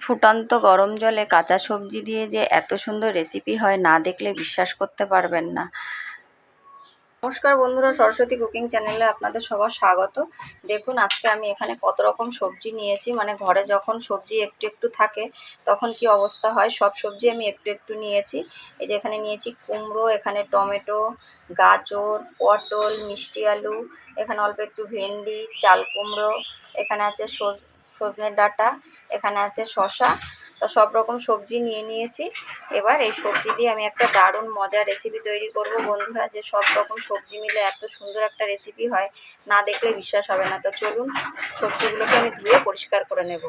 ফুটন্ত গরম জলে কাঁচা সবজি দিয়ে যে এত সুন্দর রেসিপি হয়, না দেখলে বিশ্বাস করতে পারবেন না। নমস্কার বন্ধুরা, সরস্বতী কুকিং চ্যানেলে আপনাদের সবার স্বাগত। দেখুন আজকে আমি এখানে কত রকম সবজি নিয়েছি। মানে ঘরে যখন সবজি একটু একটু থাকে তখন কি অবস্থা হয়, সব সবজি আমি একটু একটু নিয়েছি। এই যে এখানে নিয়েছি কুমড়ো, এখানে টমেটো, গাজর, পটল, মিষ্টি আলু, এখানে অল্প একটু ভেন্ডি, চাল কুমড়ো, এখানে আছে সজনের ডাঁটা, এখানে আছে শসা। তো সব রকম সবজি নিয়ে নিয়েছি। এবার এই সবজি দিয়ে আমি একটা দারুণ মজার রেসিপি তৈরি করব বন্ধুরা। যে সব রকম সবজি মিলে এত সুন্দর একটা রেসিপি হয়, না দেখলে বিশ্বাস হবে না। তো চলুন সবজিগুলোকে আমি ধুয়ে পরিষ্কার করে নেব।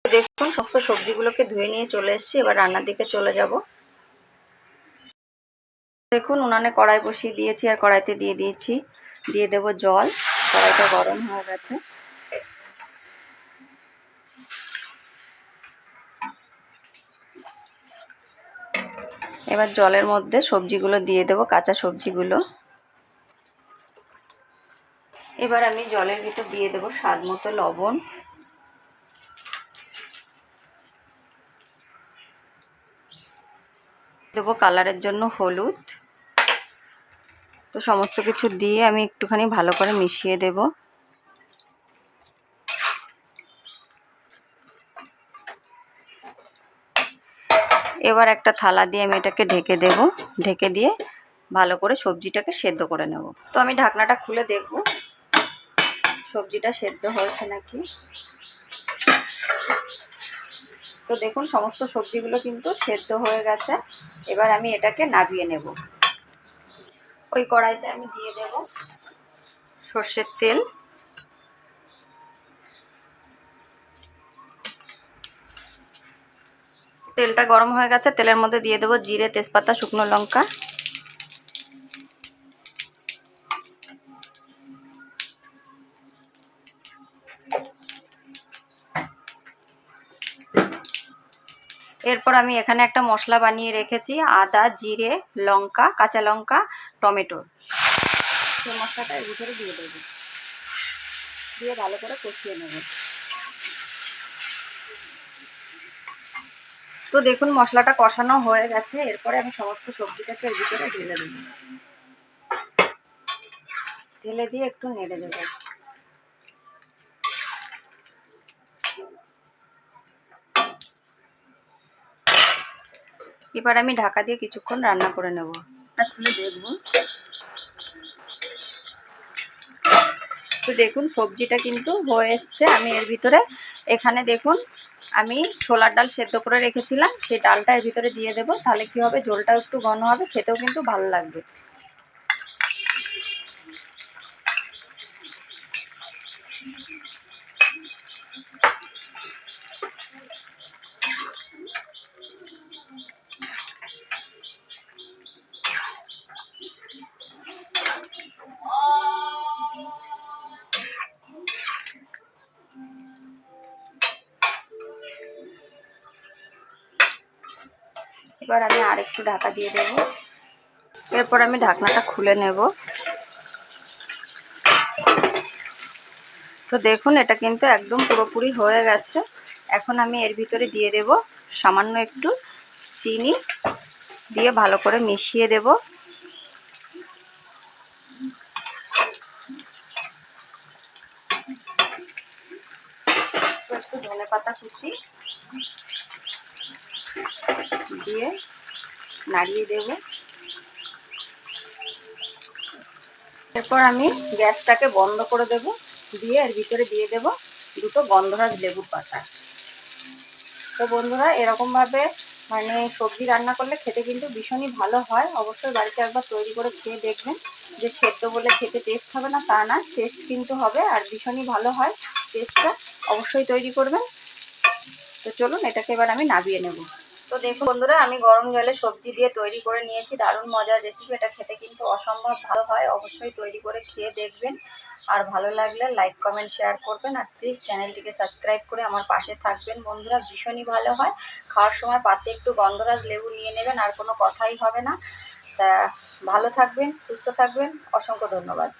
দেখুন সমস্ত সবজিগুলোকে ধুয়ে নিয়ে চলে এসেছি। এবার রান্নার দিকে চলে যাব। দেখুন উনানে কড়াই বসিয়ে দিয়েছি, আর কড়াইতে দিয়ে দেব জল। কড়াইটা গরম হয়ে গেছে। এবার জলের মধ্যে সবজিগুলো দিয়ে দেব, কাঁচা সবজিগুলো। এবার আমি জলের ভিতর দিয়ে দেব স্বাদ মতো লবণ, দেবো কালারের জন্য হলুদ। তো সমস্ত কিছু দিয়ে আমি একটুখানি ভালো করে মিশিয়ে দেব। এবার একটা থালা দিয়ে আমি এটাকে ঢেকে দেব। ঢেকে দিয়ে ভালো করে সবজিটাকে সেদ্ধ করে নেব। তো আমি ঢাকনাটা খুলে দেখব সবজিটা সেদ্ধ হয়েছে নাকি। তো দেখুন সমস্ত সবজিগুলো কিন্তু সেদ্ধ হয়ে গেছে। এবার আমি এটাকে নাবিয়ে নেব। ওই কড়াইতে আমি দিয়ে দেব সর্ষের তেল। তেলটা গরম হয়ে গেছে। তেলের মধ্যে দিয়ে দেবো জিরে, তেজপাতা, শুকনো লঙ্কা। এরপর আমি এখানে একটা মশলা বানিয়ে রেখেছি, আদা, জিরে, লঙ্কা, কাঁচা লঙ্কা, টমেটো। সেই মশলাটা এর ভিতরে দিয়ে দেবো, দিয়ে ভালো করে কষিয়ে নেব। তো দেখুন মশলাটা কষানো হয়ে গেছে। এরপরে আমি সমস্ত সবজিটাকে এর ভিতরে ঢেলে দেব। ঢেলে দিয়ে একটু নেড়ে দেব। এবার আমি ঢাকা দিয়ে কিছুক্ষণ রান্না করে নেব। খুলে দেখব। তো দেখুন সবজিটা কিন্তু হয়ে এসছে। আমি এর ভিতরে এখানে দেখুন আমি ছোলার ডাল সেদ্ধ করে রেখেছিলাম, সেই ডালটা এর ভিতরে দিয়ে দেব। তাহলে কি হবে, ঝোলটাও একটু ঘন হবে, খেতেও কিন্তু ভালো লাগবে। এবার আমি আরেকটু ঢাকা দিয়ে দেব। এরপর আমি ঢাকনাটা খুলে নেব। তো দেখুন এটা কিন্তু একদম পুরোপুরি হয়ে গেছে। এখন আমি এর ভিতরে দিয়ে দেব সামান্য একটু চিনি, দিয়ে ভালো করে মিশিয়ে দেব। একটু ধনেপাতা কুচি দিয়ে নাড়িয়ে দেব। এরপর আমি গ্যাসটাকে বন্ধ করে দেব, দিয়ে এর ভিতরে দিয়ে দেব দুটো গন্ধরাজ লেবুর পাতা। তো বন্ধুরা এরকমভাবে মানে সবজি রান্না করলে খেতে কিন্তু ভীষণই ভালো হয়। অবশ্যই বাড়িতে একবার তৈরি করে খেয়ে দেখবেন। যে সেদ্ধ বলে খেতে টেস্ট হবে না তা না, টেস্ট কিন্তু হবে, আর ভীষণই ভালো হয় টেস্টটা। অবশ্যই তৈরি করবেন। তো চলুন এটাকে এবার আমি নাবিয়ে নেব। তো দেখুন বন্ধুরা আমি গরম জলে সবজি দিয়ে তৈরি করে নিয়েছি দারুণ মজার রেসিপি। এটা খেতে কিন্তু অসম্ভব ভালো হয়। অবশ্যই তৈরি করে খেয়ে দেখবেন। আর ভালো লাগলে লাইক, কমেন্ট, শেয়ার করবেন। আর প্লিজ চ্যানেলটিকে সাবস্ক্রাইব করে আমার পাশে থাকবেন বন্ধুরা। ভীষণই ভালো হয়। খাওয়ার সময় পাশে একটু গন্ধরাজ লেবু নিয়ে নেবেন, আর কোনো কথাই হবে না। তা ভালো থাকবেন, সুস্থ থাকবেন। অসংখ্য ধন্যবাদ।